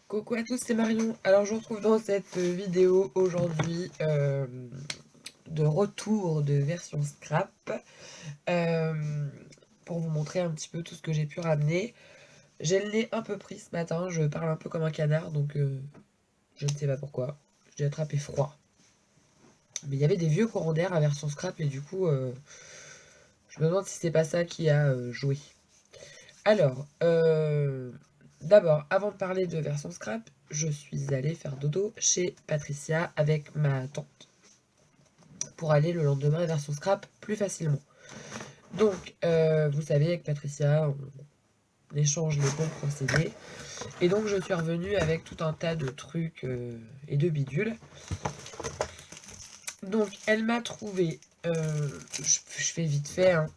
Coucou à tous, c'est Marion. Alors je vous retrouve dans cette vidéo aujourd'hui de retour de version scrap pour vous montrer un petit peu tout ce que j'ai pu ramener. J'ai le nez un peu pris ce matin, je parle un peu comme un canard donc je ne sais pas pourquoi. J'ai attrapé froid. Mais il y avait des vieux courants d'air à version scrap et du coup je me demande si c'est pas ça qui a joué. Alors, d'abord, avant de parler de version scrap, je suis allée faire dodo chez Patricia avec ma tante pour aller le lendemain à version scrap plus facilement. Donc, vous savez, avec Patricia, on échange les bons procédés. Et donc, je suis revenue avec tout un tas de trucs et de bidules. Donc, elle m'a trouvé, je fais vite fait, hein.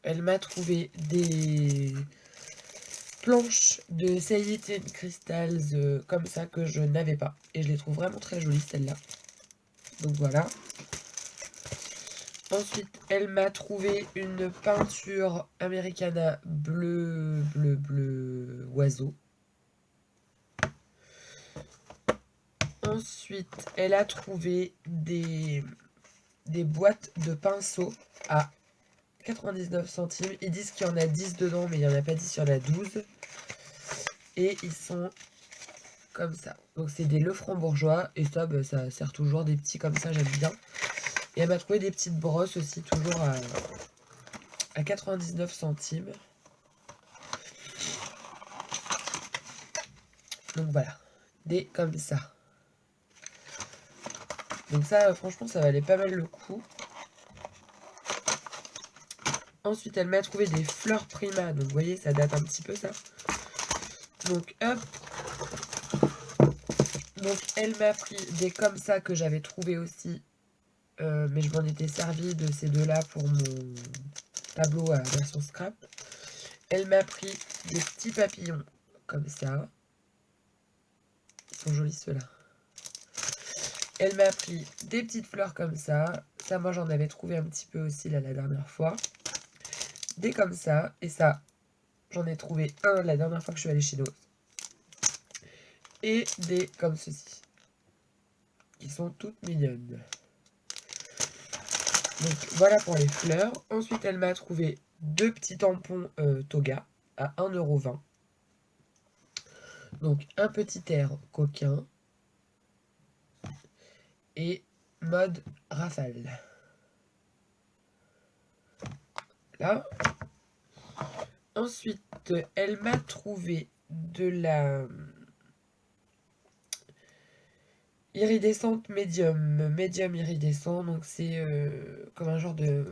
Elle m'a trouvé des planches de Sailly Crystals comme ça que je n'avais pas. Et je les trouve vraiment très jolies celles-là. Donc voilà. Ensuite, elle m'a trouvé une peinture Americana bleu oiseau. Ensuite, elle a trouvé des boîtes de pinceaux à 99 centimes. Ils disent qu'il y en a 10 dedans, mais il n'y en a pas 10, il y en a 12. Et ils sont comme ça. Donc c'est des Lefranc-Bourgeois. Et ça, bah, ça sert toujours des petits comme ça, j'aime bien. Et elle m'a trouvé des petites brosses aussi, toujours à 99 centimes. Donc voilà, des comme ça. Donc ça, franchement, ça valait pas mal le coup. Ensuite, elle m'a trouvé des fleurs Prima. Donc vous voyez, ça date un petit peu ça. Donc hop. Donc elle m'a pris des comme ça que j'avais trouvé aussi. Mais je m'en étais servi de ces deux-là pour mon tableau à version scrap. Elle m'a pris des petits papillons comme ça. Ils sont jolis ceux-là. Elle m'a pris des petites fleurs comme ça. Ça, moi, j'en avais trouvé un petit peu aussi là la dernière fois. Des comme ça. Et ça, j'en ai trouvé un la dernière fois que je suis allée chez Nose. Et des comme ceci. Qui sont toutes mignonnes. Donc, voilà pour les fleurs. Ensuite, elle m'a trouvé deux petits tampons Toga à 1,20 €. Donc, un petit air coquin. Et mode rafale. Là. Ensuite, elle m'a trouvé de la iridescente médium iridescent. Donc c'est comme un genre de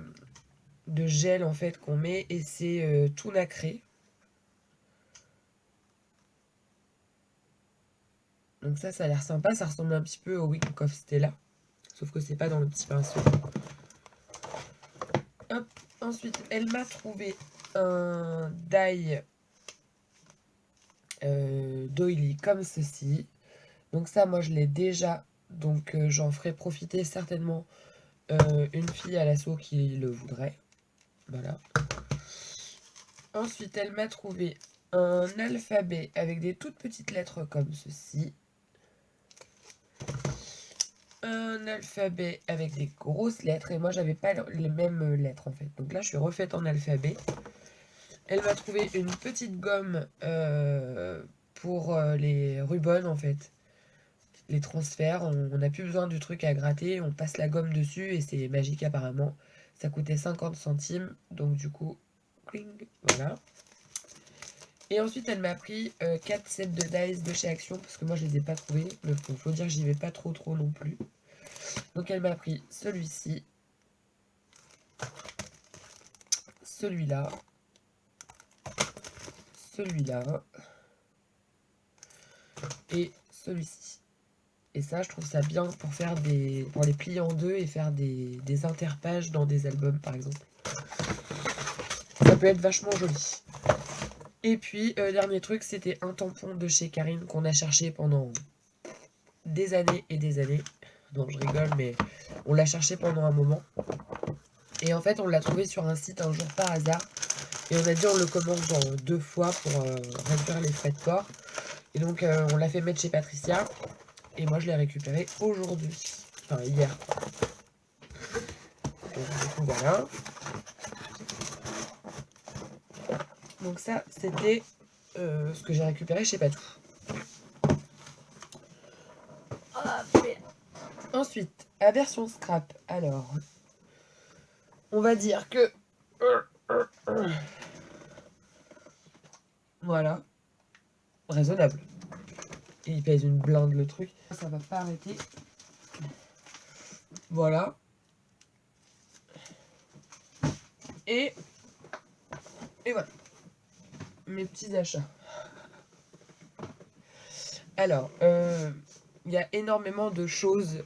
gel en fait qu'on met et c'est tout nacré. Donc ça a l'air sympa, ça ressemble un petit peu au Wink of Stella. Sauf que c'est pas dans le petit pinceau. Hop. Ensuite, elle m'a trouvé un die d'oily comme ceci. Donc ça, moi, je l'ai déjà. Donc j'en ferai profiter certainement une fille à l'assaut qui le voudrait. Voilà. Ensuite, elle m'a trouvé un alphabet avec des toutes petites lettres comme ceci. Un alphabet avec des grosses lettres. Et moi, j'avais pas les mêmes lettres en fait. Donc là, je suis refaite en alphabet. Elle m'a trouvé une petite gomme pour les rubans en fait. Les transferts, on n'a plus besoin du truc à gratter, on passe la gomme dessus et c'est magique apparemment. Ça coûtait 50 centimes, donc du coup, cling, voilà. Et ensuite, elle m'a pris 4 sets de dice de chez Action, parce que moi, je les ai pas trouvés. Mais bon, faut dire que j'y vais pas trop non plus. Donc, elle m'a pris celui-ci, celui-là, celui-là et celui-ci. Et ça, je trouve ça bien pour faire pour les plier en deux et faire des interpages dans des albums, par exemple. Ça peut être vachement joli. Et puis, dernier truc, c'était un tampon de chez Karine qu'on a cherché pendant des années et des années. Non, je rigole, mais on l'a cherché pendant un moment. Et en fait, on l'a trouvé sur un site un jour par hasard. Et on a dit on le commence dans 2 fois pour réduire les frais de port. Et donc on l'a fait mettre chez Patricia. Et moi je l'ai récupéré aujourd'hui. Enfin hier. Donc du coup voilà. Donc ça c'était ce que j'ai récupéré chez Patou. Ensuite, la version scrap. Alors, on va dire que... Voilà. Raisonnable. Et il pèse une blinde le truc. Ça va pas arrêter. Voilà. Et voilà. Mes petits achats. Alors, il y a énormément de choses.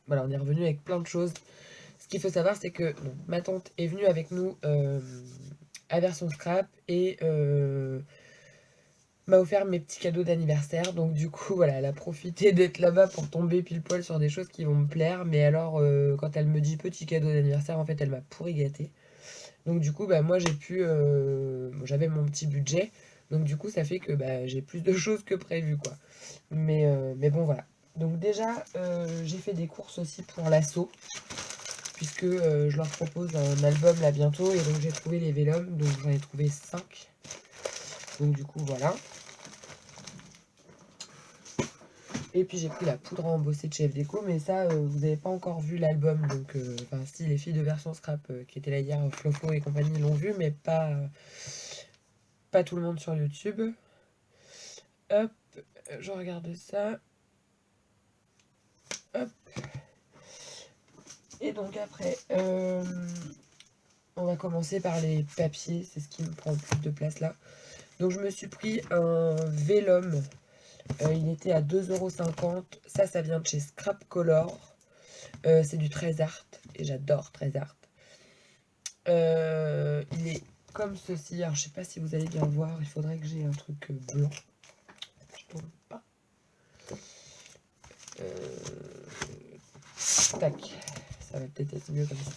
Voilà, on est revenu avec plein de choses. Ce qu'il faut savoir, c'est que donc, ma tante est venue avec nous à version scrap et m'a offert mes petits cadeaux d'anniversaire. Donc du coup, voilà, elle a profité d'être là-bas pour tomber pile poil sur des choses qui vont me plaire. Mais alors, quand elle me dit petit cadeau d'anniversaire, en fait, elle m'a pourri gâté. Donc du coup, bah, moi, j'ai pu... j'avais mon petit budget. Donc du coup, ça fait que bah, j'ai plus de choses que prévu, quoi. Mais bon, voilà. Donc déjà, j'ai fait des courses aussi pour l'assaut. Puisque je leur propose un album là bientôt. Et donc j'ai trouvé les Vélum. Donc j'en ai trouvé 5. Donc du coup, voilà. Et puis j'ai pris la poudre à embosser de chez FDeco, mais ça, vous n'avez pas encore vu l'album. Donc, enfin, si, les filles de version scrap qui étaient là hier, Flofo et compagnie, l'ont vu, mais pas tout le monde sur YouTube. Hop, je regarde ça. Hop. Et donc après, on va commencer par les papiers, c'est ce qui me prend le plus de place là. Donc je me suis pris un Vélum. Il était à 2,50 €. Ça vient de chez Scrap Color. C'est du Trésart. Et j'adore Trésart. Il est comme ceci. Alors je sais pas si vous allez bien voir. Il faudrait que j'ai un truc blanc. Je tourne pas. Tac. Ça va peut-être être mieux comme ça.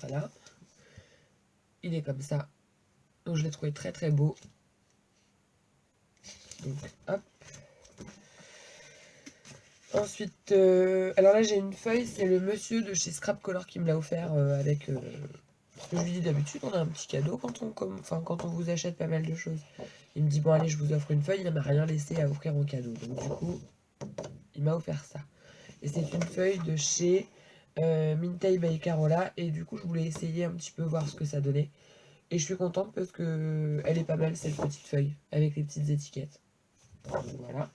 Voilà. Il est comme ça. Donc je l'ai trouvé très très beau. Donc hop. Ensuite, alors là j'ai une feuille, c'est le monsieur de chez Scrap Color qui me l'a offert avec... ce que je lui dis d'habitude, on a un petit cadeau quand on vous achète pas mal de choses. Il me dit, bon allez, je vous offre une feuille, il m'a rien laissé à offrir en cadeau. Donc du coup, il m'a offert ça. Et c'est une feuille de chez Mintay by Carola. Et du coup, je voulais essayer un petit peu voir ce que ça donnait. Et je suis contente parce que elle est pas mal cette petite feuille, avec les petites étiquettes. Donc, voilà.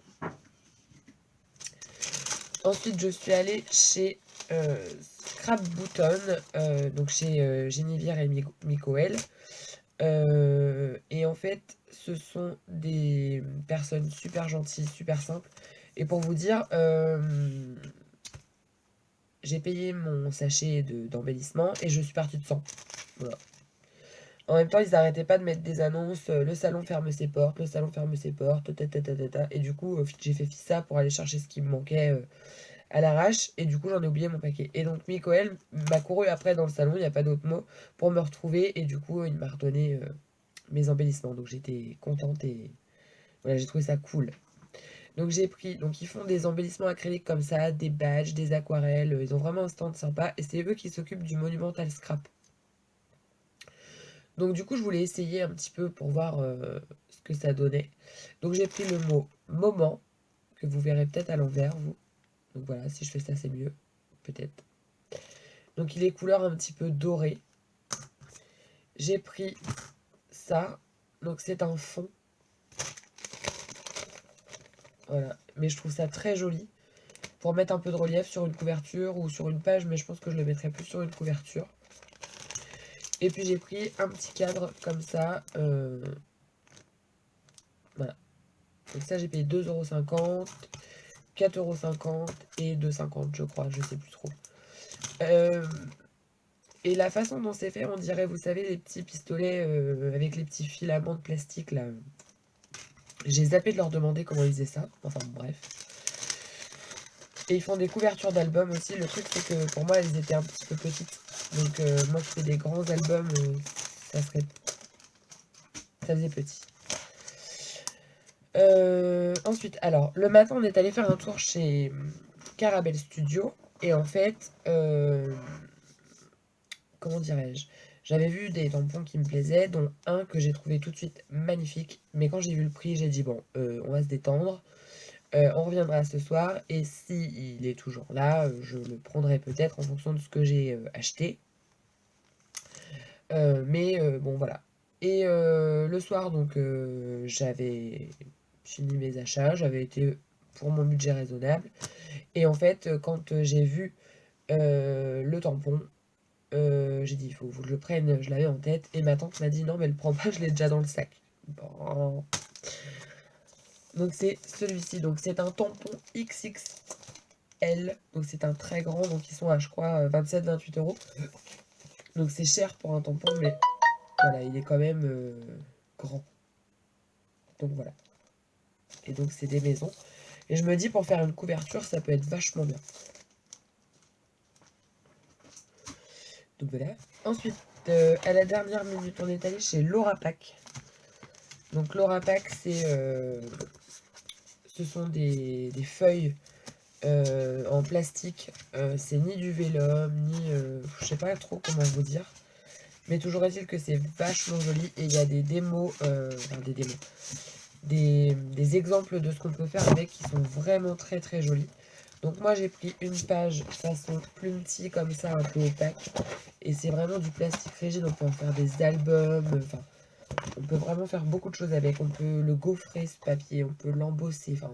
Ensuite, je suis allée chez Scrap Button, donc chez Geneviève et Mikoel. Et en fait, ce sont des personnes super gentilles, super simples. Et pour vous dire, j'ai payé mon sachet d'embellissement et je suis partie de 100. Voilà. En même temps, ils n'arrêtaient pas de mettre des annonces, le salon ferme ses portes, le salon ferme ses portes, et du coup, j'ai fait ça pour aller chercher ce qui me manquait à l'arrache, et du coup, j'en ai oublié mon paquet. Et donc, Mikoel m'a couru après dans le salon, il n'y a pas d'autre mot, pour me retrouver, et du coup, il m'a redonné mes embellissements. Donc, j'étais contente, et voilà, j'ai trouvé ça cool. Donc, j'ai pris, donc ils font des embellissements acryliques comme ça, des badges, des aquarelles, ils ont vraiment un stand sympa, et c'est eux qui s'occupent du Monumental Scrap. Donc du coup, je voulais essayer un petit peu pour voir ce que ça donnait. Donc j'ai pris le mot moment, que vous verrez peut-être à l'envers, vous. Donc voilà, si je fais ça, c'est mieux, peut-être. Donc il est couleur un petit peu doré. J'ai pris ça, donc c'est un fond. Voilà, mais je trouve ça très joli. Pour mettre un peu de relief sur une couverture ou sur une page, mais je pense que je le mettrai plus sur une couverture. Et puis j'ai pris un petit cadre comme ça. Voilà. Donc ça, j'ai payé 2,50 €. 4,50 € et 2,50 € je crois, je sais plus trop. Et la façon dont c'est fait, on dirait, vous savez, les petits pistolets avec les petits filaments de plastique là. J'ai zappé de leur demander comment ils faisaient ça. Enfin bon, bref. Et ils font des couvertures d'albums aussi. Le truc, c'est que pour moi, elles étaient un petit peu petites. Donc, moi qui fais des grands albums, ça faisait petit. Ensuite, alors, le matin, on est allé faire un tour chez Caramel Studio. Et en fait, comment dirais-je? J'avais vu des tampons qui me plaisaient, dont un que j'ai trouvé tout de suite magnifique. Mais quand j'ai vu le prix, j'ai dit, bon, on va se détendre. On reviendra ce soir. Et si il est toujours là, je le prendrai peut-être en fonction de ce que j'ai acheté. Mais bon, voilà. Et le soir, donc, j'avais fini mes achats. J'avais été pour mon budget raisonnable. Et en fait, quand j'ai vu le tampon, j'ai dit, il faut que je le prenne, je l'avais en tête. Et ma tante m'a dit, non, mais le prends pas, je l'ai déjà dans le sac. Bon. Donc c'est celui-ci. Donc c'est un tampon XXL. Donc c'est un très grand. Donc ils sont à, je crois, 27-28 euros. Donc c'est cher pour un tampon, mais voilà, il est quand même grand. Donc voilà. Et donc c'est des maisons. Et je me dis, pour faire une couverture, ça peut être vachement bien. Donc voilà. Ensuite, à la dernière minute, on est allé chez Laura Pack. Donc Laura Pack, ce sont des feuilles en plastique. C'est ni du vélum, ni... je sais pas trop comment vous dire. Mais toujours est-il que c'est vachement joli. Et il y a des démos, enfin des démos, des exemples de ce qu'on peut faire avec qui sont vraiment très très jolis. Donc moi j'ai pris une page façon Plumty comme ça, un peu opaque. Et c'est vraiment du plastique rigide, on peut en faire des albums, enfin on peut vraiment faire beaucoup de choses avec. On peut le gaufrer ce papier, on peut l'embosser, enfin.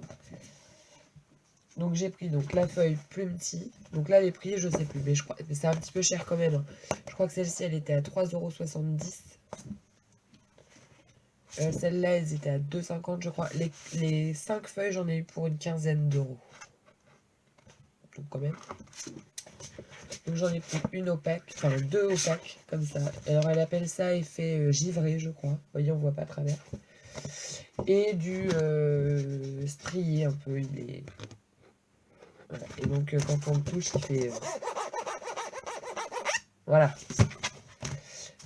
Donc j'ai pris donc la feuille Plumty. Donc là les prix je sais plus, mais je crois c'est un petit peu cher quand même, hein. Je crois que celle-ci elle était à 3,70 €. Celle-là elles étaient à 2,50 € je crois. Les 5 feuilles j'en ai eu pour une quinzaine d'euros. Donc quand même. Donc j'en ai pris une opaque, enfin deux opaques, comme ça. Alors elle appelle ça effet givré, je crois. Vous voyez, on voit pas à travers. Et du strié un peu, il est... Voilà. Et donc quand on le touche, il fait... Voilà.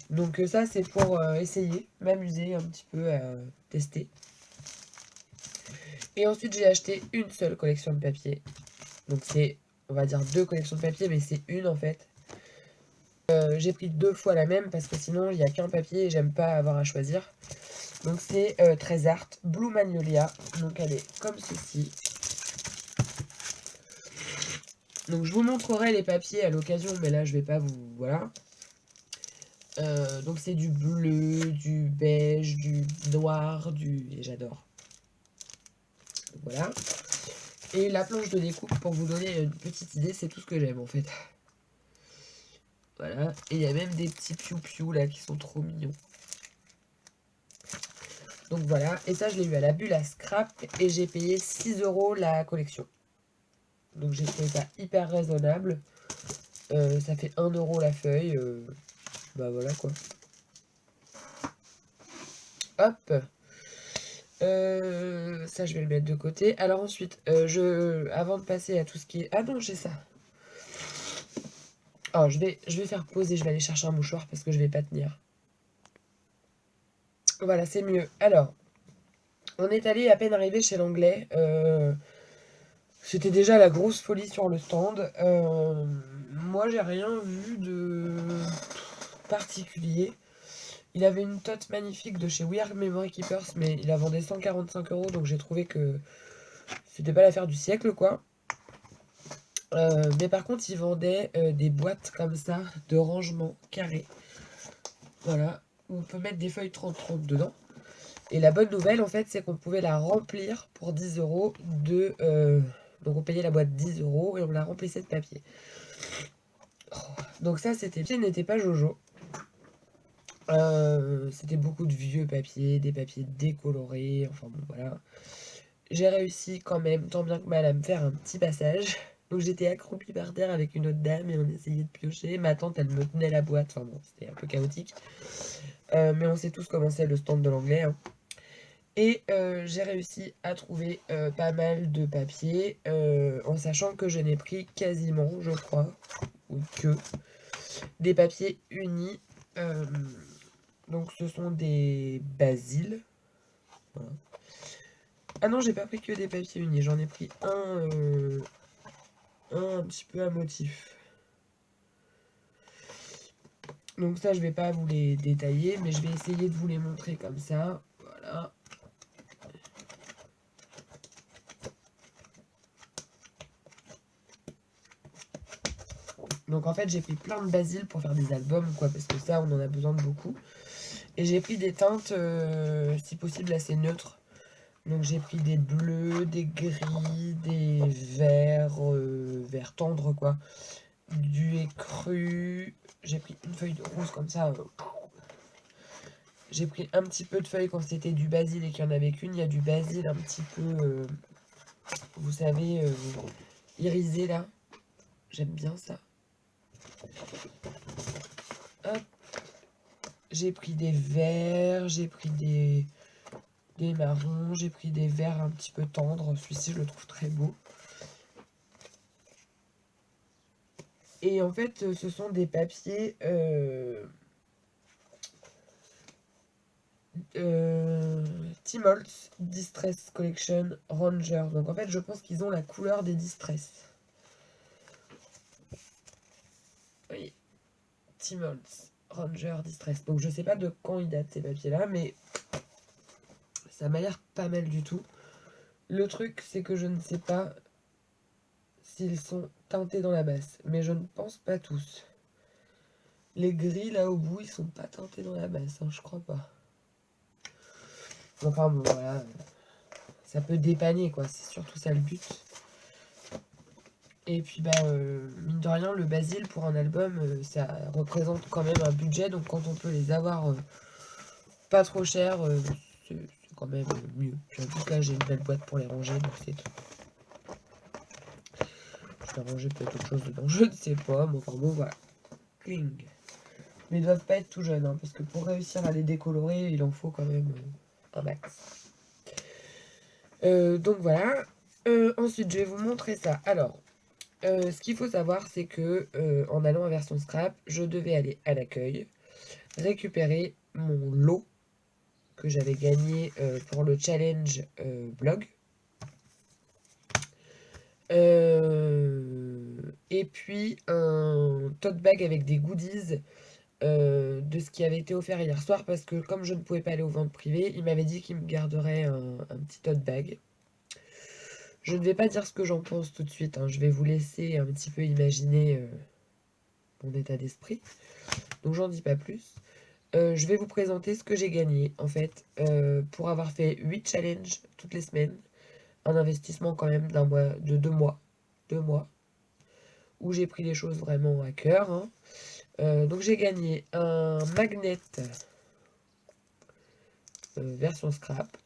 Donc ça, c'est pour essayer, m'amuser un petit peu à tester. Et ensuite, j'ai acheté une seule collection de papier. Donc c'est, on va dire 2 collections de papier, mais c'est une en fait. J'ai pris 2 fois la même parce que sinon, il n'y a qu'un papier et j'aime pas avoir à choisir. Donc c'est Très Art Blue Magnolia. Donc elle est comme ceci. Donc je vous montrerai les papiers à l'occasion, mais là je vais pas vous... Voilà. Donc c'est du bleu, du beige, du noir, et j'adore. Voilà. Et la planche de découpe, pour vous donner une petite idée, c'est tout ce que j'aime en fait. Voilà. Et il y a même des petits piou-piou là qui sont trop mignons. Donc voilà. Et ça, je l'ai eu à la bulle à scrap et j'ai payé 6 € la collection. Donc j'ai trouvé ça hyper raisonnable. Ça fait 1 € la feuille. Bah voilà quoi. Hop. Ça je vais le mettre de côté. Alors ensuite, avant de passer à tout ce qui est... Ah non, j'ai ça. Oh, je vais faire pause et je vais aller chercher un mouchoir parce que je vais pas tenir. Voilà, c'est mieux. Alors, on est allé à peine arrivé chez l'anglais. C'était déjà la grosse folie sur le stand. Moi, j'ai rien vu de particulier. Il avait une tote magnifique de chez We Are Memory Keepers, mais il la vendait 145 €, donc j'ai trouvé que c'était pas l'affaire du siècle, quoi. Mais par contre, il vendait des boîtes comme ça, de rangement carré. Voilà, où on peut mettre des feuilles 30-30 dedans. Et la bonne nouvelle, en fait, c'est qu'on pouvait la remplir pour 10 € donc on payait la boîte 10 € et on la remplissait de papier. Oh. Donc ça, c'était bien, n'était pas Jojo. C'était beaucoup de vieux papiers, des papiers décolorés, enfin bon, voilà. J'ai réussi quand même, tant bien que mal, à me faire un petit passage. Donc j'étais accroupie par terre avec une autre dame et on essayait de piocher. Ma tante, elle me tenait la boîte, enfin bon, c'était un peu chaotique. Mais on sait tous comment c'est le stand de l'anglais, hein. Et j'ai réussi à trouver pas mal de papiers, en sachant que je n'ai pris quasiment, je crois, ou que, des papiers unis. Donc ce sont des basiles. Voilà. Ah non, j'ai pas pris que des papiers unis, j'en ai pris un petit peu à motif. Donc ça, je vais pas vous les détailler, mais je vais essayer de vous les montrer comme ça. Voilà. Donc en fait, j'ai pris plein de basil pour faire des albums, quoi, parce que ça, on en a besoin de beaucoup. Et j'ai pris des teintes, si possible, assez neutres. Donc j'ai pris des bleus, des gris, des verts, verts tendres, quoi. Du écru. J'ai pris une feuille de rose comme ça. J'ai pris un petit peu de feuilles quand c'était du basil et qu'il n'y en avait qu'une. Il y a du basil un petit peu, vous savez, irisé là. J'aime bien ça. Hop. J'ai pris des verts, j'ai pris des marrons, j'ai pris des verts un petit peu tendres. Celui-ci, je le trouve très beau. Et en fait, ce sont des papiers Timoltz Distress Collection Ranger. Donc en fait, je pense qu'ils ont la couleur des Distress. Oui, Timoltz Ranger Distress. Donc je sais pas de quand ils datent ces papiers-là, mais ça m'a l'air pas mal du tout. Le truc, c'est que je ne sais pas s'ils sont teintés dans la masse, mais je ne pense pas tous. Les gris là au bout, ils sont pas teintés dans la masse, hein, je crois pas. Enfin bon, voilà, ça peut dépanner quoi, c'est surtout ça le but. Et puis bah, mine de rien, le basil pour un album, ça représente quand même un budget, donc quand on peut les avoir pas trop cher, c'est quand même mieux. Puis en plus là, j'ai une belle boîte pour les ranger, donc c'est tout. Je vais ranger peut-être autre chose dedans, je ne sais pas, mais enfin bon voilà. Cling. Mais ils doivent pas être tout jeunes, hein, parce que pour réussir à les décolorer, il en faut quand même un max. Donc voilà. Ensuite, je vais vous montrer ça. Alors, ce qu'il faut savoir, c'est que en allant en version scrap, je devais aller à l'accueil, récupérer mon lot que j'avais gagné pour le challenge blog. Et puis un tote bag avec des goodies de ce qui avait été offert hier soir, parce que comme je ne pouvais pas aller aux ventes privées, il m'avait dit qu'il me garderait un petit tote bag. Je ne vais pas dire ce que j'en pense tout de suite, hein. Je vais vous laisser un petit peu imaginer mon état d'esprit. Donc j'en dis pas plus. Je vais vous présenter ce que j'ai gagné en fait pour avoir fait 8 challenges toutes les semaines. Un investissement quand même de 2 mois. 2 mois. Où j'ai pris les choses vraiment à cœur, hein. Donc j'ai gagné un magnet version scrap.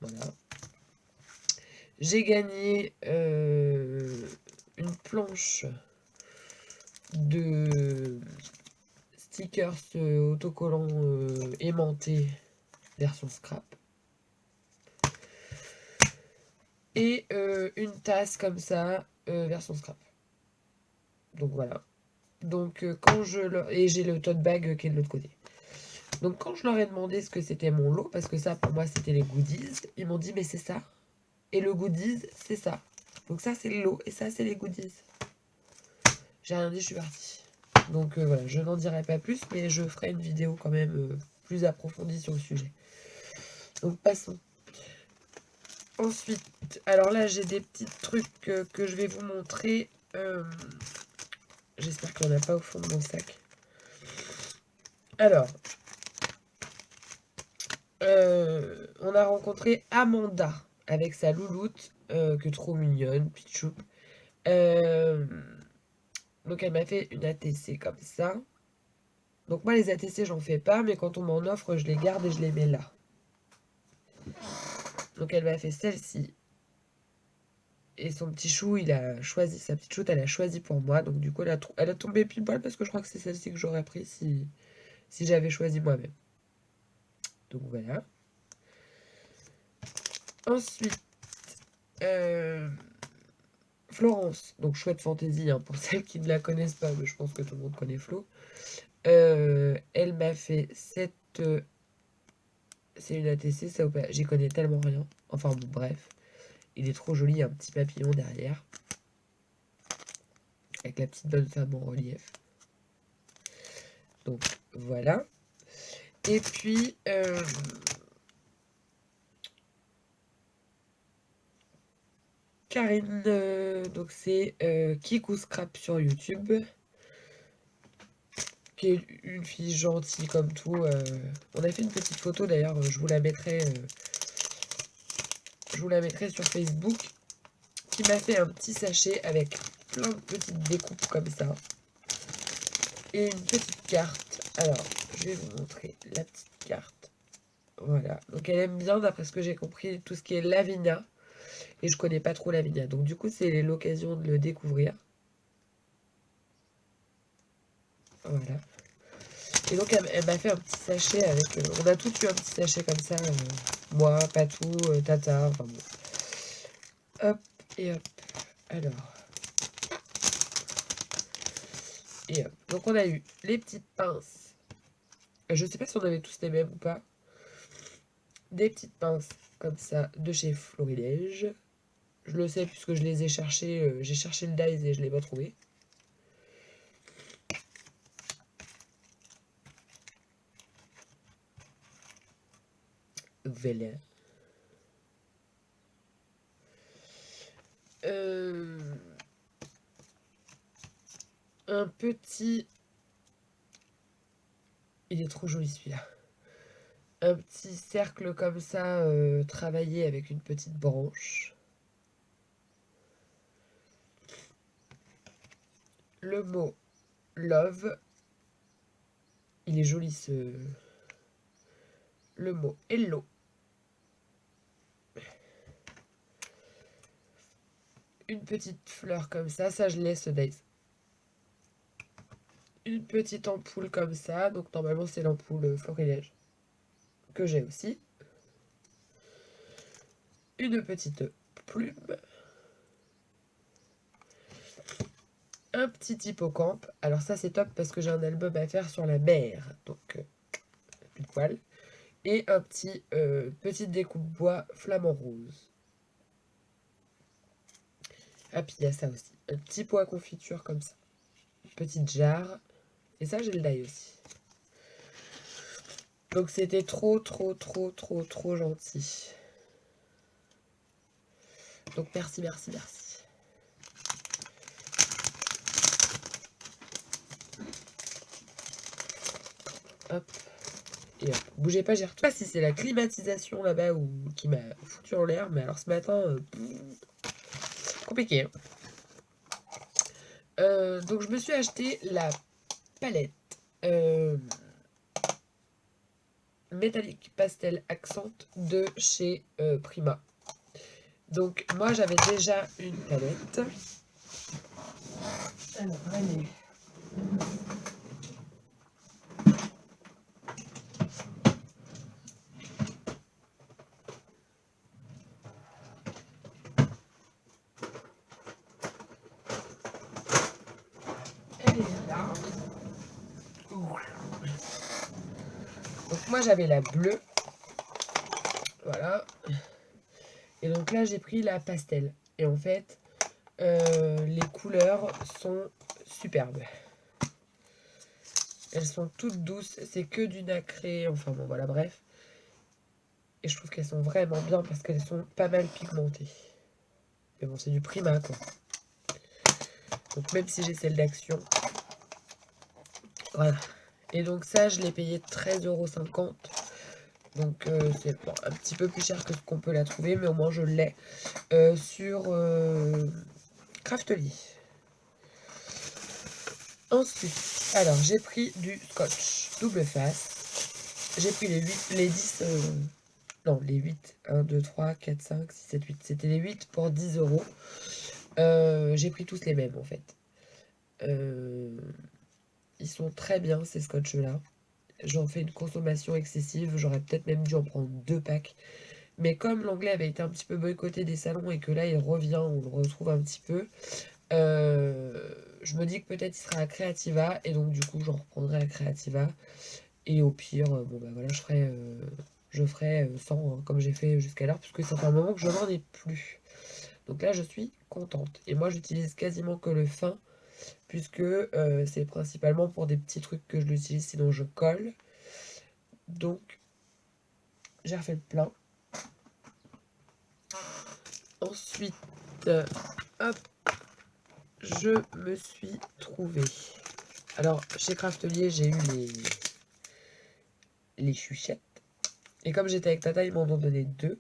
Voilà. J'ai gagné une planche de stickers autocollants aimantés version scrap. Et une tasse comme ça version scrap. Donc voilà. Donc quand je leur... Et j'ai le tote bag qui est de l'autre côté. Donc quand je leur ai demandé ce que c'était mon lot, parce que ça pour moi c'était les goodies, ils m'ont dit mais c'est ça. Et le goodies c'est ça. Donc ça c'est le lot et ça c'est les goodies. J'ai rien dit, je suis partie. Donc voilà, je n'en dirai pas plus, mais je ferai une vidéo quand même plus approfondie sur le sujet. Donc passons. Ensuite, alors là j'ai des petits trucs que je vais vous montrer. J'espère qu'il n'y en a pas au fond de mon sac. Alors, on a rencontré Amanda avec sa louloute, que trop mignonne, Pichou. Donc elle m'a fait une ATC comme ça. Donc moi les ATC j'en fais pas, mais quand on m'en offre, je les garde et je les mets là. Donc elle m'a fait celle-ci. Et son petit chou, il a choisi, sa petite choute, elle a choisi pour moi. Donc du coup, elle a tombé pile poil parce que je crois que c'est celle-ci que j'aurais pris si j'avais choisi moi-même. Donc voilà. Ensuite, Florence, donc Chouette Fantaisie, hein, pour celles qui ne la connaissent pas, mais je pense que tout le monde connaît Flo. Elle m'a fait cette... c'est une ATC, ça ou pas? J'y connais tellement rien. Enfin bon, bref. Il est trop joli, il y a un petit papillon derrière. Avec la petite bonne femme en relief. Donc voilà. Et puis... Karine, donc c'est Kikou Scrap sur YouTube, qui est une fille gentille comme tout. On a fait une petite photo d'ailleurs, je vous la mettrai sur Facebook, qui m'a fait un petit sachet avec plein de petites découpes comme ça. Et une petite carte. Alors, je vais vous montrer la petite carte. Voilà, donc elle aime bien, d'après ce que j'ai compris, tout ce qui est Lavinia. Et je connais pas trop Lavinia, donc du coup c'est l'occasion de le découvrir. Voilà. Et donc elle m'a fait un petit sachet avec... on a tous eu un petit sachet comme ça. Moi, Patou, Tata, enfin bon. Hop, et hop. Alors. Et hop. Donc on a eu les petites pinces. Je sais pas si on avait tous les mêmes ou pas. Des petites pinces comme ça de chez Florilège. Je le sais puisque je les ai cherchées. J'ai cherché le dice et je l'ai pas trouvé. Voilà. Un petit... Il est trop joli celui-là. Un petit cercle comme ça, travaillé avec une petite branche. Le mot love. Il est joli ce... Le mot hello. Une petite fleur comme ça je laisse Days. Une petite ampoule comme ça, donc normalement c'est l'ampoule Florilège que j'ai aussi. Une petite plume. Un petit hippocampe. Alors ça c'est top parce que j'ai un album à faire sur la mer, donc plus de poils. Et un petit petite découpe bois flamant rose. Ah puis il y a ça aussi. Un petit pot à confiture comme ça. Une petite jarre. Et ça j'ai le die aussi. Donc c'était trop gentil. Donc merci. Hop. Et hop. Bougez pas, j'ai retourné. Je sais pas si c'est la climatisation là-bas ou qui m'a foutu en l'air, mais alors ce matin, compliqué. Donc je me suis acheté la palette métallique pastel accent de chez Prima. Donc moi j'avais déjà une palette. Alors allez. Elle est là. Donc moi j'avais la bleue. Voilà. Et donc là j'ai pris la pastel. Et en fait les couleurs sont superbes. Elles sont toutes douces, c'est que du nacré, enfin bon voilà bref. Et je trouve qu'elles sont vraiment bien parce qu'elles sont pas mal pigmentées. Mais bon c'est du Prima quoi. Donc même si j'ai celle d'Action. Voilà. Et donc ça je l'ai payé 13,50 €. Donc c'est bon, un petit peu plus cher que ce qu'on peut la trouver, mais au moins je l'ai sur Craftly. Ensuite, alors j'ai pris du scotch double face. J'ai pris les 8, les 10, non les 8, 1, 2, 3, 4, 5, 6, 7, 8. C'était les 8 pour 10 €. J'ai pris tous les mêmes en fait. Ils sont très bien ces scotch là. J'en fais une consommation excessive, j'aurais peut-être même dû en prendre 2 packs. Mais comme l'anglais avait été un petit peu boycotté des salons et que là il revient, on le retrouve un petit peu, je me dis que peut-être il sera à Creativa et donc du coup j'en reprendrai à Creativa. Et au pire, bon bah voilà, je ferai 100 hein, comme j'ai fait jusqu'alors, puisque ça fait un moment que je n'en ai plus. Donc là je suis contente. Et moi j'utilise quasiment que le fin, puisque c'est principalement pour des petits trucs que je l'utilise, sinon je colle. Donc j'ai refait le plein. Ensuite, hop, je me suis trouvé. Alors, chez Craftelier, j'ai eu les chuchettes. Et comme j'étais avec Tata, ils m'en ont donné 2.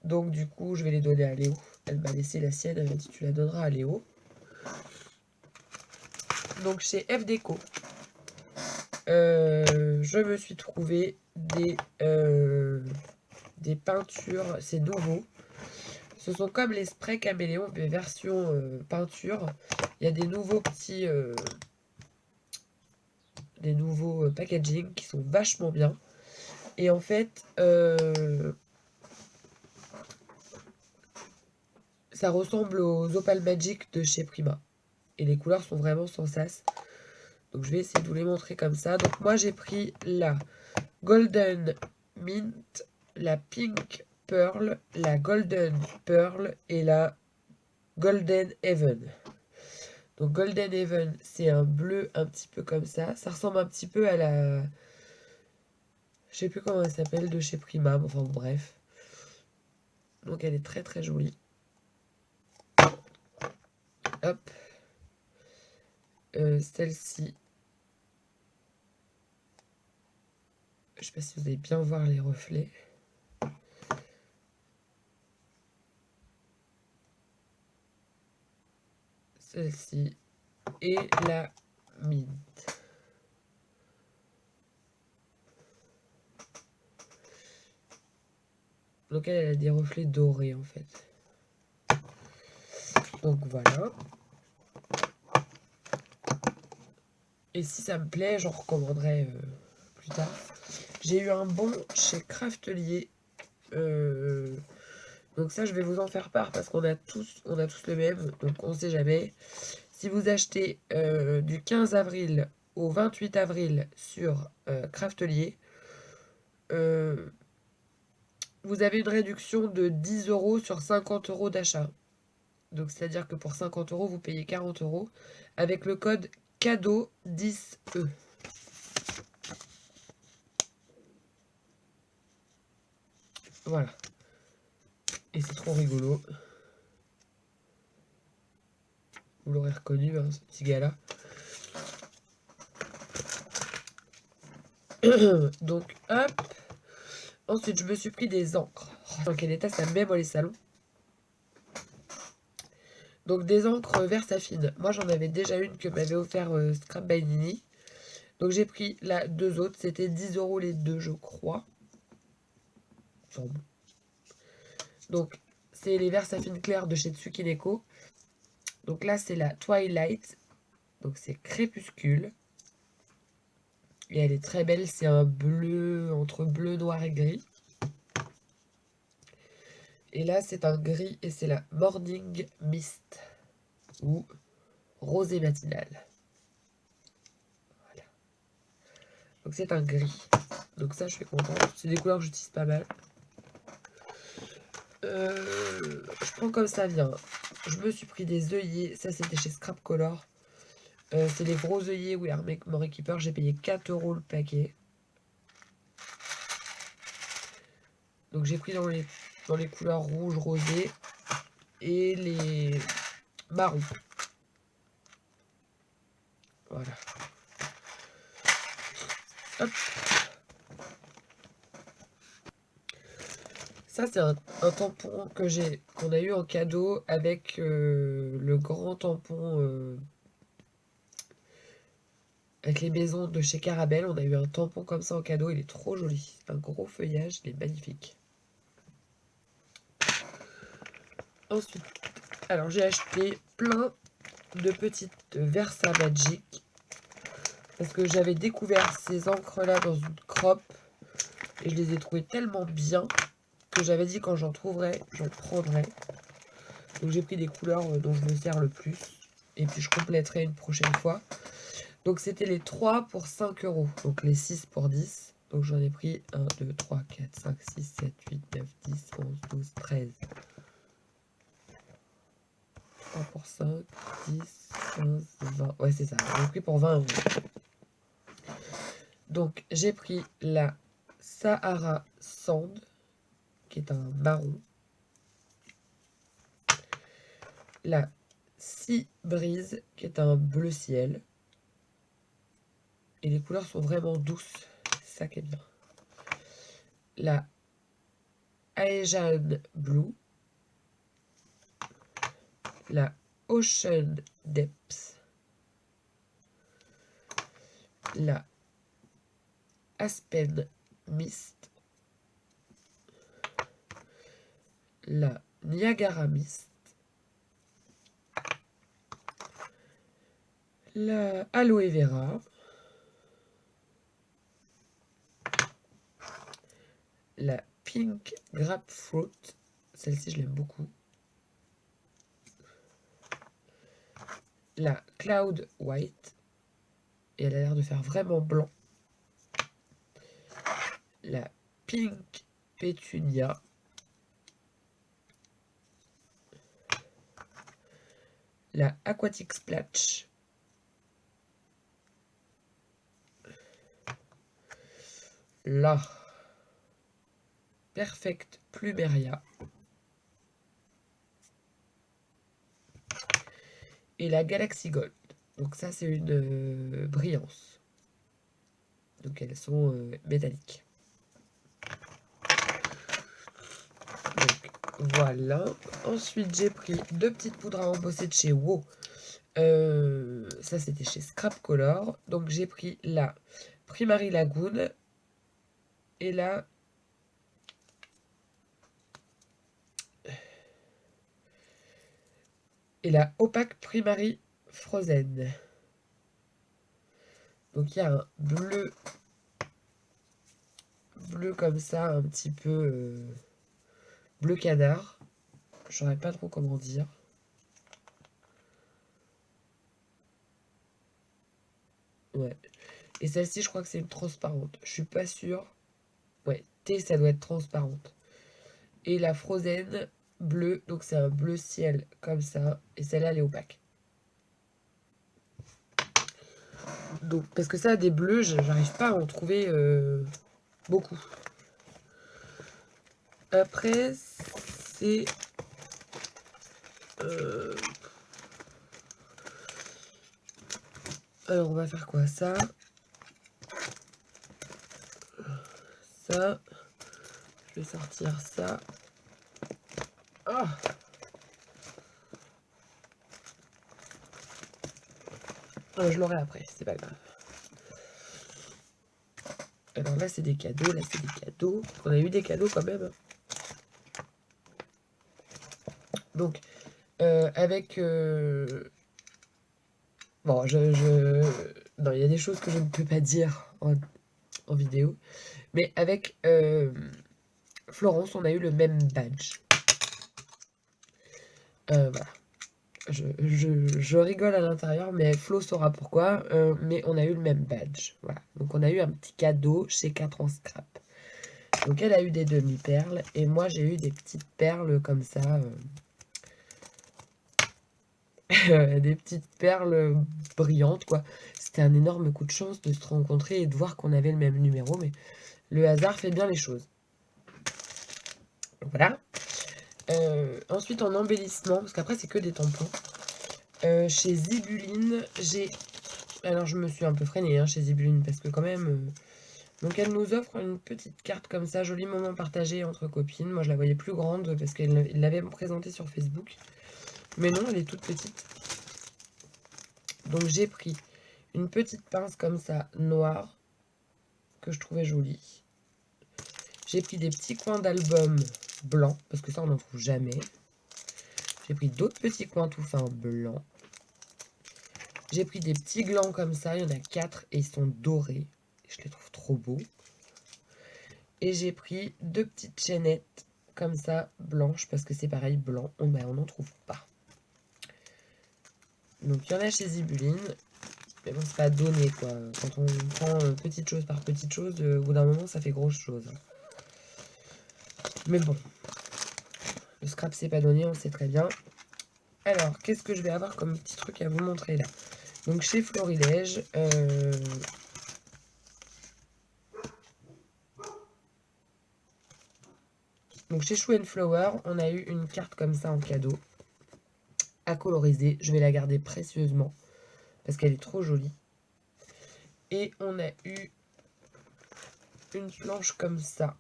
Donc, du coup, je vais les donner à Léo. Elle m'a laissé la sienne. Elle m'a dit, tu la donneras à Léo. Donc, chez F Déco, je me suis trouvé des peintures. C'est nouveau. Ce sont comme les sprays caméléons, mais version peinture. Il y a des nouveaux petits... des nouveaux packaging qui sont vachement bien. Et en fait, ça ressemble aux Opal Magic de chez Prima. Et les couleurs sont vraiment sans sas. Donc je vais essayer de vous les montrer comme ça. Donc moi j'ai pris la Golden Mint, la Pink Pearl, la Golden Pearl et la Golden Heaven. Donc Golden Heaven, c'est un bleu un petit peu comme ça. Ça ressemble un petit peu à la... Je sais plus comment elle s'appelle de chez Prima. Enfin bref. Donc elle est très très jolie. Hop. Celle-ci. Je sais pas si vous allez bien voir les reflets. Celle-ci. Et la mint. Donc elle a des reflets dorés en fait. Donc voilà. Et si ça me plaît, j'en recommanderai plus tard. J'ai eu un bon chez Craftelier. Donc ça, je vais vous en faire part parce qu'on a tous le même. Donc on ne sait jamais. Si vous achetez du 15 avril au 28 avril sur Craftelier, vous avez une réduction de 10 € sur 50 € d'achat. Donc c'est-à-dire que pour 50 €, vous payez 40 € avec le code cadeau 10E. Voilà. Et c'est trop rigolo. Vous l'aurez reconnu, hein, ce petit gars-là. Donc, hop. Ensuite, je me suis pris des encres. Dans quel état ça me met, moi, les salons. Donc, des encres Versafine. Moi, j'en avais déjà une que m'avait offert Scrap by Nini. Donc, j'ai pris là 2 autres. C'était 10 € les deux, je crois. Donc, c'est les Versafine clairs de chez Tsukineko. Donc là, c'est la Twilight. Donc, c'est crépuscule. Et elle est très belle. C'est un bleu, entre bleu, noir et gris. Et là, c'est un gris et c'est la Morning Mist. Ou rosé matinal. Voilà. Donc c'est un gris. Donc ça, je suis contente. C'est des couleurs que j'utilise pas mal. Je prends comme ça vient. Je me suis pris des œillets. Ça, c'était chez Scrap Color. C'est les gros œillets Wearmore Keeper. J'ai payé 4 € le paquet. Donc j'ai pris dans les couleurs rouge, rosé et les marrons. Voilà. Hop. Ça, c'est un tampon qu'on a eu en cadeau avec le grand tampon avec les maisons de chez Carabelle. On a eu un tampon comme ça en cadeau. Il est trop joli. Un gros feuillage. Il est magnifique. Ensuite, alors j'ai acheté plein de petites Versa Magic. Parce que j'avais découvert ces encres-là dans une crop. Et je les ai trouvées tellement bien que j'avais dit quand j'en trouverais, j'en prendrais. Donc j'ai pris des couleurs dont je me sers le plus. Et puis je compléterai une prochaine fois. Donc c'était les 3 pour 5 euros. Donc les 6 pour 10. Donc j'en ai pris 1, 2, 3, 4, 5, 6, 7, 8, 9, 10, 11, 12, 13. 3 pour 5, 10, 15, 20. Ouais, c'est ça. J'ai pris pour 20 euros. Donc j'ai pris la Sahara Sand, qui est un marron. La Sea Breeze, qui est un bleu ciel. Et les couleurs sont vraiment douces. C'est ça qui est bien. La Aegean Blue. La Ocean Depths. La Aspen Mist. La Niagara Mist. La Aloe Vera. La Pink Grapefruit. Celle-ci, je l'aime beaucoup. La Cloud White. Et elle a l'air de faire vraiment blanc. La Pink Pétunia. La Aquatic Splash. La Perfect Plumeria. Et la Galaxy Gold. Donc ça, c'est une brillance. Donc elles sont métalliques. Donc voilà. Ensuite, j'ai pris 2 petites poudres à embosser de chez WoW. Ça, c'était chez Scrap Color. Donc j'ai pris la Primary Lagoon et la Opaque Primary Frozen. Donc il y a un bleu comme ça, un petit peu bleu canard. Je saurais pas trop comment dire. Ouais. Et celle-ci, je crois que c'est une transparente. Je suis pas sûre. Ouais, T, ça doit être transparente. Et la Frozen bleu, donc c'est un bleu ciel comme ça. Et celle-là, elle est opaque. Donc, parce que ça, des bleus, j'arrive pas à en trouver beaucoup. Après, c'est... Alors, on va faire quoi? Ça. Ça. Je vais sortir ça. Ah! Je l'aurai après, c'est pas grave. Alors là, c'est des cadeaux. Là, c'est des cadeaux. On a eu des cadeaux quand même. Donc, avec... Bon, non, il y a des choses que je ne peux pas dire en vidéo. Mais avec Florence, on a eu le même badge. Voilà. Je rigole à l'intérieur, mais Flo saura pourquoi. Mais on a eu le même badge. Voilà. Donc on a eu un petit cadeau chez 4 en scrap. Donc elle a eu des demi-perles. Et moi j'ai eu des petites perles comme ça. Des petites perles brillantes, quoi. C'était un énorme coup de chance de se rencontrer et de voir qu'on avait le même numéro. Mais le hasard fait bien les choses. Donc voilà. Ensuite en embellissement, parce qu'après c'est que des tampons. Chez Zibuline, j'ai... Alors je me suis un peu freinée hein, chez Zibuline, parce que quand même... Donc elle nous offre une petite carte comme ça, joli moment partagé entre copines. Moi je la voyais plus grande, parce qu'elle l'avait présentée sur Facebook. Mais non, elle est toute petite. Donc j'ai pris une petite pince comme ça, noire, que je trouvais jolie. J'ai pris des petits coins d'album blancs, parce que ça on n'en trouve jamais. J'ai pris d'autres petits coins tout fins blancs. J'ai pris des petits glands comme ça, il y en a 4 et ils sont dorés. Je les trouve trop beaux. Et j'ai pris 2 petites chaînettes comme ça, blanche, parce que c'est pareil, blanc, on n'en trouve pas. Donc il y en a chez Zibuline, mais bon, c'est pas donné quoi. Quand on prend petite chose par petite chose, au bout d'un moment, ça fait grosse chose. Mais bon, le scrap c'est pas donné, on sait très bien. Alors, qu'est-ce que je vais avoir comme petit truc à vous montrer là? Donc chez Florilège, donc chez Shoe and Flower, on a eu une carte comme ça en cadeau, à coloriser. Je vais la garder précieusement, parce qu'elle est trop jolie. Et on a eu une planche comme ça.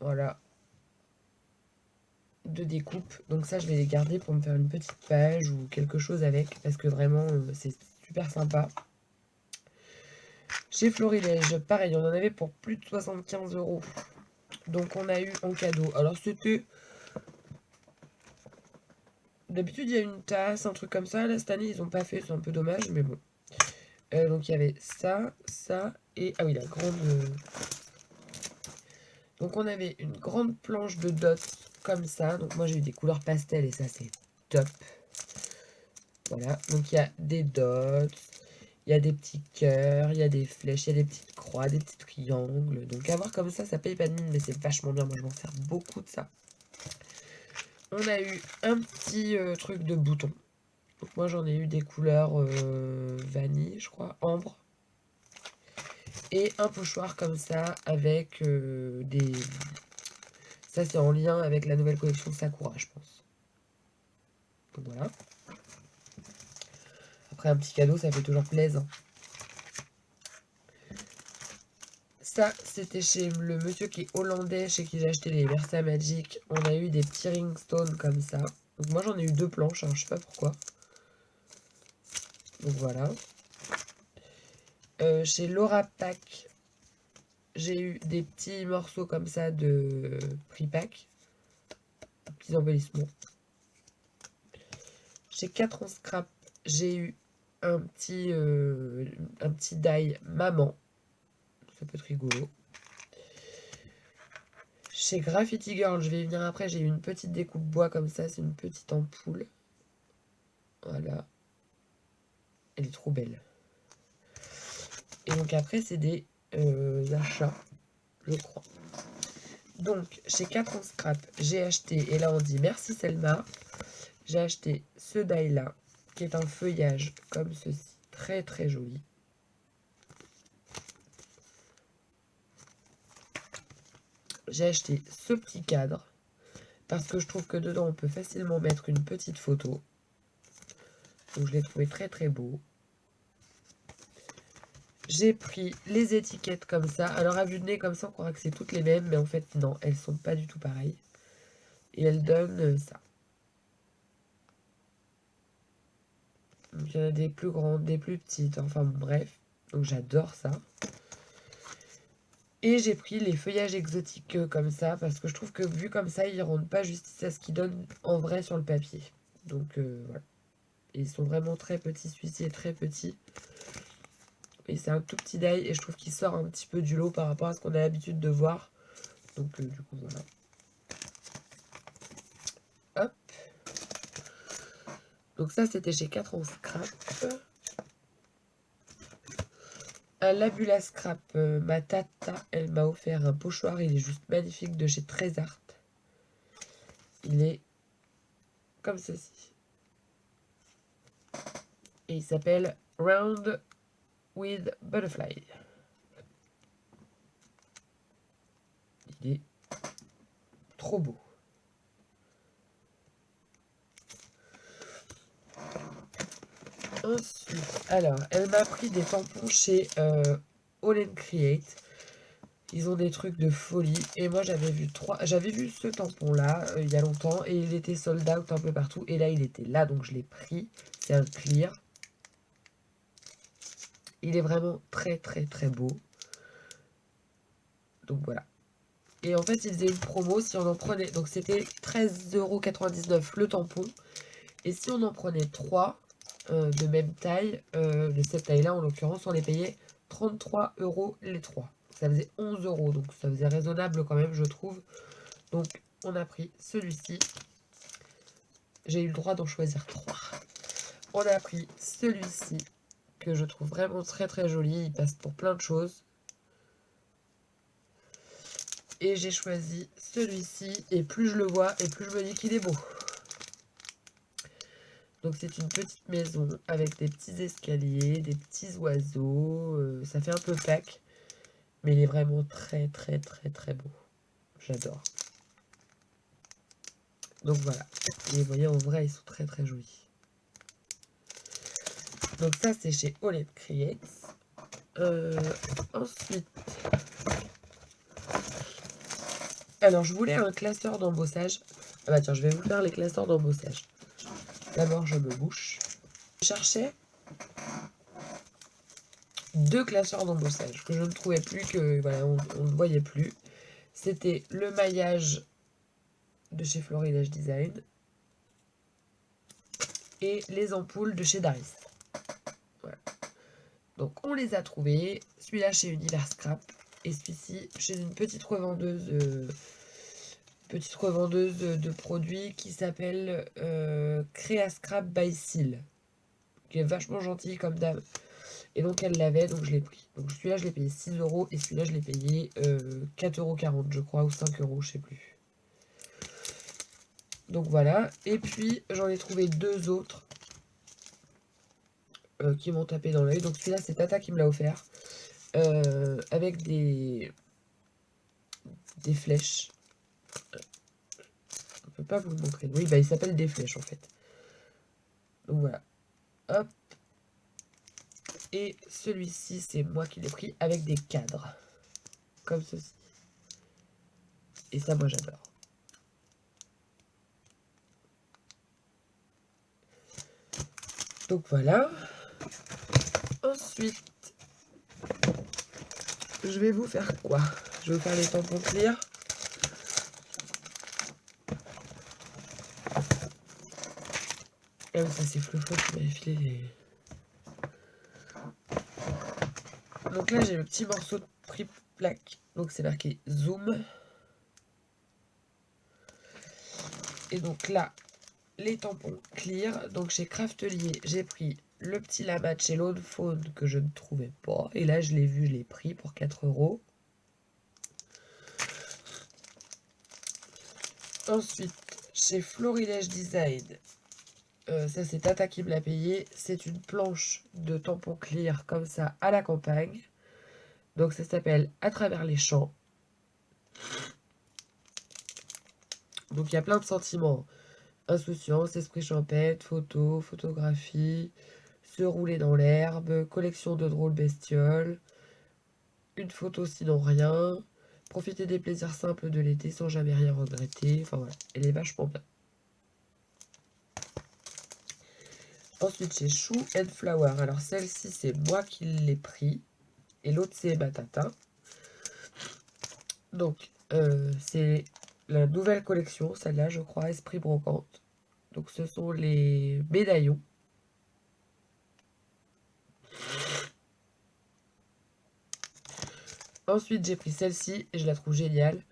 Voilà. De découpe. Donc ça, je vais les garder pour me faire une petite page ou quelque chose avec, parce que vraiment, c'est super sympa. Chez Florilège, pareil, on en avait pour plus de 75 €. Donc on a eu en cadeau. Alors c'était... D'habitude, il y a une tasse, un truc comme ça. Là, cette année, ils n'ont pas fait, c'est un peu dommage, mais bon. Donc il y avait ça, ça, et... Ah oui, la grande... Donc on avait une grande planche de dots comme ça. Donc moi, j'ai eu des couleurs pastel et ça, c'est top. Voilà, donc il y a des dots, il y a des petits cœurs, il y a des flèches, il y a des petites croix, des petits triangles. Donc à voir comme ça paye pas de mine, mais c'est vachement bien. Moi, je m'en sers beaucoup de ça. On a eu un petit truc de bouton. Donc moi, j'en ai eu des couleurs vanille, je crois, ambre. Et un pochoir comme ça avec des... Ça, c'est en lien avec la nouvelle collection Sakura, je pense. Donc voilà. Après, un petit cadeau, ça fait toujours plaisir. Ça, c'était chez le monsieur qui est hollandais, chez qui j'ai acheté les Versa Magic. On a eu des petits ringstones comme ça. Donc moi, j'en ai eu 2 planches, alors je sais pas pourquoi. Donc voilà. Chez Laura Pack, j'ai eu des petits morceaux comme ça de prix pack. Des petits embellissements. Chez 4 en scrap, j'ai eu un petit die maman. Ça peut être rigolo. Chez Graffiti Girl, je vais y venir après, j'ai eu une petite découpe bois comme ça, c'est une petite ampoule. Voilà. Elle est trop belle. Et donc après, c'est des achats, je crois. Donc, chez 4 en scrap, j'ai acheté, et là on dit merci Selma, j'ai acheté ce die-là, qui est un feuillage comme ceci, très très joli. J'ai acheté ce petit cadre, parce que je trouve que dedans on peut facilement mettre une petite photo. Donc je l'ai trouvé très très beau. J'ai pris les étiquettes comme ça. Alors à vue de nez comme ça on croirait que c'est toutes les mêmes, mais en fait non, elles sont pas du tout pareilles. Et elles donnent ça. Donc il y en a des plus grandes, des plus petites, enfin bref. Donc j'adore ça. Et j'ai pris les feuillages exotiques comme ça, parce que je trouve que vu comme ça, ils rendent pas justice à ce qu'ils donnent en vrai sur le papier. Donc voilà. Et ils sont vraiment très petits, celui-ci est très petit. Et c'est un tout petit die, et je trouve qu'il sort un petit peu du lot par rapport à ce qu'on a l'habitude de voir. Donc du coup voilà. Hop. Donc ça c'était chez 4 en scrap. Un Labula Scrap, ma tata, elle m'a offert un pochoir, il est juste magnifique, de chez Trésart. Il est comme ceci. Et il s'appelle Round with Butterfly. Il est trop beau. Ensuite, alors, elle m'a pris des tampons chez All & Create. Ils ont des trucs de folie. Et moi, j'avais vu ce tampon-là il y a longtemps. Et il était sold out un peu partout. Et là, il était là, donc je l'ai pris. C'est un clear. Il est vraiment très, très, très beau. Donc voilà. Et en fait, ils faisaient une promo si on en prenait... Donc c'était 13,99 € le tampon. Et si on en prenait 3 de même taille, de cette taille-là en l'occurrence, on les payait 33 € les 3. ça faisait 11 €. Donc ça faisait raisonnable quand même, je trouve. Donc on a pris celui-ci. J'ai eu le droit d'en choisir 3. On a pris celui-ci, que je trouve vraiment très très joli. Il passe pour plein de choses. Et j'ai choisi celui-ci. Et plus je le vois, et plus je me dis qu'il est beau. Donc c'est une petite maison avec des petits escaliers, des petits oiseaux. Ça fait un peu Pâques. Mais il est vraiment très très très très beau. J'adore. Donc voilà. Et vous voyez, en vrai, ils sont très très jolis. Donc ça, c'est chez Oled Creates. Ensuite... Alors, je voulais un classeur d'embossage. Ah bah tiens, je vais vous faire les classeurs d'embossage. D'abord, je me bouche. Je cherchais 2 classeurs d'embossage que je ne trouvais plus, que voilà, on ne voyait plus. C'était le maillage de chez Florilège Design et les ampoules de chez Daris. Voilà. Donc on les a trouvés. Celui-là chez Univers Scrap et celui-ci chez une petite revendeuse de produits qui s'appelle Créa Scrap by Seal, qui est vachement gentille comme dame. Et donc elle l'avait, donc je l'ai pris. Donc celui-là je l'ai payé 6 € et celui-là je l'ai payé 4,40 € je crois, ou 5 €, je sais plus. Donc voilà. Et puis j'en ai trouvé 2 autres qui m'ont tapé dans l'œil. Donc celui-là c'est Tata qui me l'a offert. Avec des flèches. On peut pas vous le montrer. Oui, bah il s'appelle des flèches en fait. Donc voilà. Hop. Et celui-ci, c'est moi qui l'ai pris avec des cadres. Comme ceci. Et ça, moi, j'adore. Donc voilà. Ensuite, je vais vous faire quoi? Je vais vous faire les tampons clear. Ah oui, ça c'est Floflo qui m'avait filé les... Donc là, j'ai le petit morceau de prix plaque. Donc c'est marqué Zoom. Et donc là, les tampons clear. Donc chez Craftelier, j'ai pris le petit Lamat chez l'Aune Faune que je ne trouvais pas. Et là, je l'ai vu, je l'ai pris pour 4 €. Ensuite, chez Florilège Design, ça c'est Tata qui me l'a payé. C'est une planche de tampons clear comme ça à la campagne. Donc ça s'appelle À travers les champs. Donc il y a plein de sentiments. Insouciance, esprit champêtre, photo, photographie, se rouler dans l'herbe, collection de drôles bestioles, une photo sinon rien, profiter des plaisirs simples de l'été sans jamais rien regretter. Enfin voilà, elle est vachement bien. Ensuite, j'ai Chou and Flower. Alors, celle-ci, c'est moi qui l'ai pris. Et l'autre, c'est Batata. Donc, c'est la nouvelle collection, celle-là, je crois, Esprit Brocante. Donc, ce sont les médaillons. Ensuite, j'ai pris celle-ci et je la trouve géniale.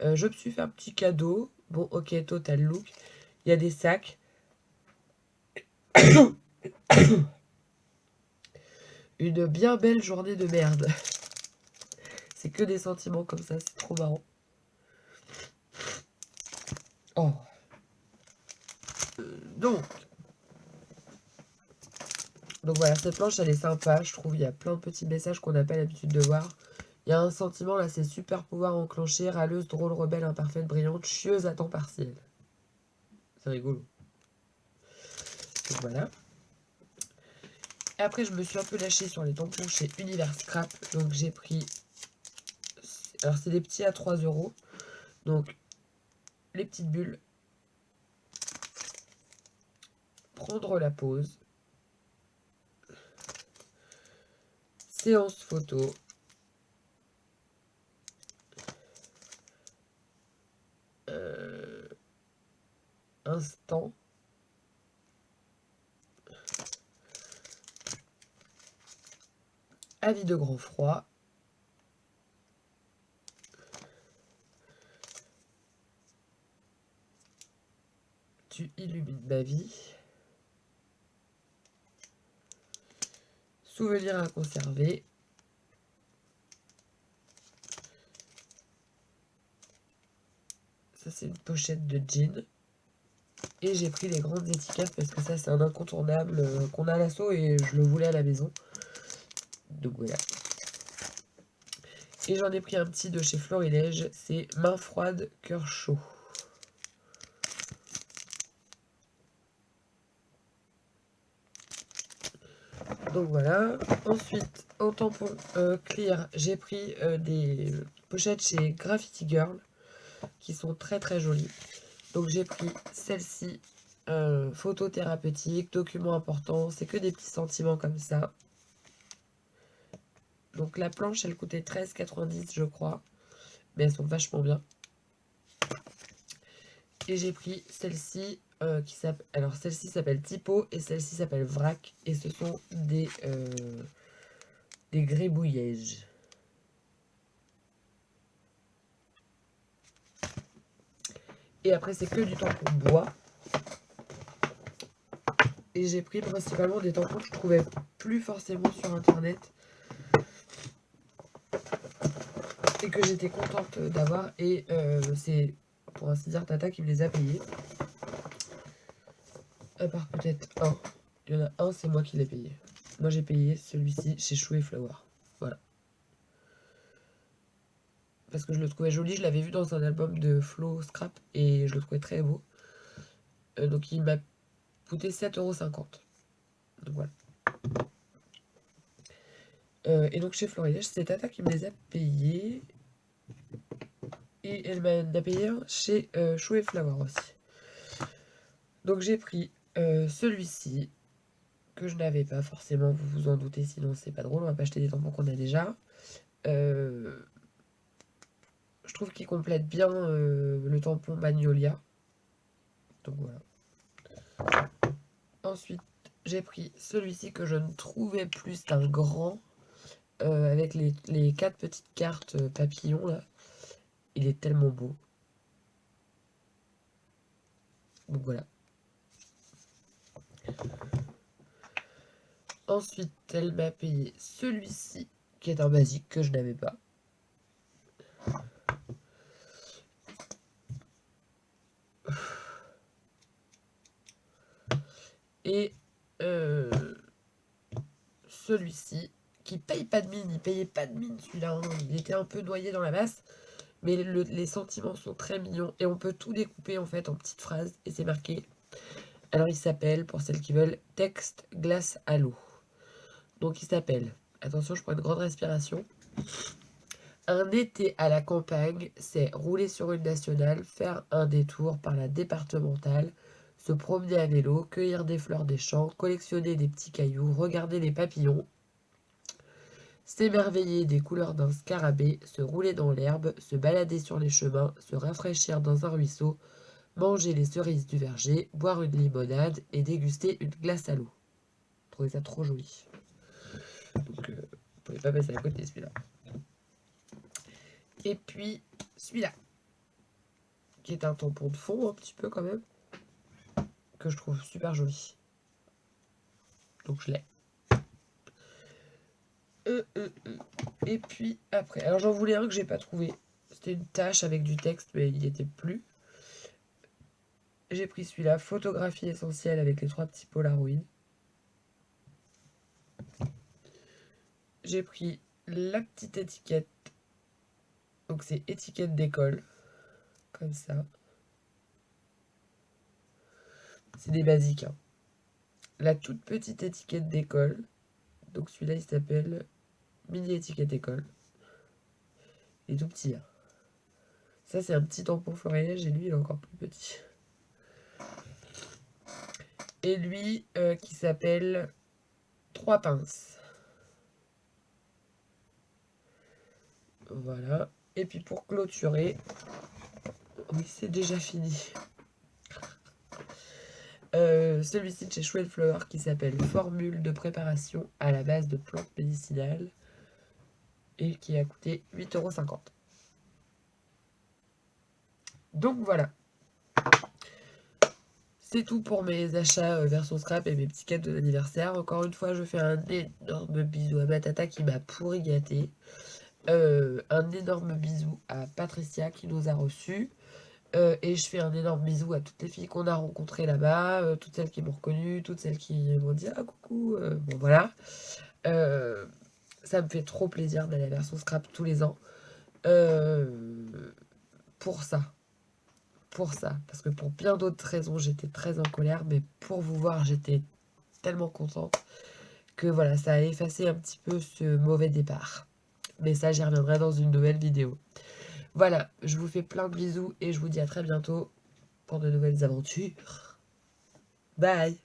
Je me suis fait un petit cadeau. Bon, ok, total look. Il y a des sacs. Une bien belle journée de merde. C'est que des sentiments comme ça, c'est trop marrant. Oh. Donc voilà, cette planche, elle est sympa, je trouve. Il y a plein de petits messages qu'on n'a pas l'habitude de voir. Il y a un sentiment, là, c'est super pouvoir enclencher, râleuse, drôle, rebelle, imparfaite, brillante, chieuse à temps partiel. C'est rigolo. Donc voilà. Après, je me suis un peu lâchée sur les tampons chez Univers Scrap. Donc j'ai pris... Alors c'est des petits à 3 €. Donc les petites bulles. Prendre la pause. Séance photo. Instant. Avis de grand froid. Tu illumines ma vie. Souvenir à conserver. Ça, c'est une pochette de jean. Et j'ai pris les grandes étiquettes parce que ça, c'est un incontournable qu'on a à l'assaut et je le voulais à la maison. Donc voilà. Et j'en ai pris un petit de chez Florilège. C'est Main froide, cœur chaud. Donc voilà. Ensuite, en tampon clear, j'ai pris des pochettes chez Graffiti Girl qui sont très très jolies. Donc j'ai pris celle-ci, photo thérapeutique, document important, c'est que des petits sentiments comme ça. Donc la planche, elle coûtait 13,90 je crois, mais elles sont vachement bien. Et j'ai pris celle-ci, qui s'appelle, alors celle-ci s'appelle Typo et celle-ci s'appelle Vrac, et ce sont des gribouillages. Et après c'est que du tampon bois. Et j'ai pris principalement des tampons que je trouvais plus forcément sur internet. Et que j'étais contente d'avoir. Et c'est pour ainsi dire Tata qui me les a payés. À part peut-être un. Il y en a un, c'est moi qui l'ai payé. Moi j'ai payé celui-ci chez Chou et Flower. Voilà. Parce que je le trouvais joli, je l'avais vu dans un album de Flo Scrap et je le trouvais très beau. Donc il m'a coûté 7,50 €. Donc voilà. Et donc chez Florilège, c'est Tata qui me les a payés. Et elle m'a payé un chez Chou et Flower aussi. Donc j'ai pris celui-ci, que je n'avais pas forcément, vous vous en doutez, sinon c'est pas drôle, on va pas acheter des tampons qu'on a déjà. Je trouve qu'il complète bien le tampon Magnolia. Donc voilà. Ensuite, j'ai pris celui-ci que je ne trouvais plus, c'est un grand, avec les 4 petites cartes papillons là. Il est tellement beau. Donc voilà. Ensuite, elle m'a payé celui-ci, qui est un basique que je n'avais pas. Et celui-ci, qui paye pas de mine, il payait pas de mine celui-là, hein. Il était un peu noyé dans la masse. Mais les sentiments sont très mignons. Et on peut tout découper en fait en petites phrases. Et c'est marqué. Alors il s'appelle, pour celles qui veulent, Texte glace à l'eau. Donc il s'appelle, attention je prends une grande respiration. Un été à la campagne, c'est rouler sur une nationale, faire un détour par la départementale, se promener à vélo, cueillir des fleurs des champs, collectionner des petits cailloux, regarder les papillons, s'émerveiller des couleurs d'un scarabée, se rouler dans l'herbe, se balader sur les chemins, se rafraîchir dans un ruisseau, manger les cerises du verger, boire une limonade et déguster une glace à l'eau. Je trouvais ça trop joli. Donc, vous pouvez pas passer à côté celui-là. Et puis, celui-là, qui est un tampon de fond un petit peu quand même, que je trouve super joli. Donc je l'ai. Et puis après, alors j'en voulais un que j'ai pas trouvé. C'était une tache avec du texte, mais il n'y était plus. J'ai pris celui-là, photographie essentielle avec les 3 petits Polaroid. J'ai pris la petite étiquette. Donc c'est étiquette d'école. Comme ça. C'est des basiques, hein. La toute petite étiquette d'école. Donc celui-là il s'appelle mini étiquette école. Il est tout petit, hein. Ça c'est un petit tampon Florilège et lui il est encore plus petit. Et lui qui s'appelle 3 pinces. Voilà. Et puis pour clôturer, oui c'est déjà fini. Celui-ci de chez Chouette Flower qui s'appelle Formule de préparation à la base de plantes médicinales et qui a coûté 8,50 €. Donc voilà. C'est tout pour mes achats version scrap et mes petits cadeaux d'anniversaire. Encore une fois, je fais un énorme bisou à ma tata qui m'a pourri gâté. Un énorme bisou à Patricia qui nous a reçus. Et je fais un énorme bisou à toutes les filles qu'on a rencontrées là-bas, toutes celles qui m'ont reconnue, toutes celles qui m'ont dit «Ah coucou», bon voilà. Ça me fait trop plaisir d'aller à la version scrap tous les ans. Pour ça. Parce que pour bien d'autres raisons, j'étais très en colère, mais pour vous voir, j'étais tellement contente que voilà, ça a effacé un petit peu ce mauvais départ. Mais ça, j'y reviendrai dans une nouvelle vidéo. Voilà, je vous fais plein de bisous et je vous dis à très bientôt pour de nouvelles aventures. Bye!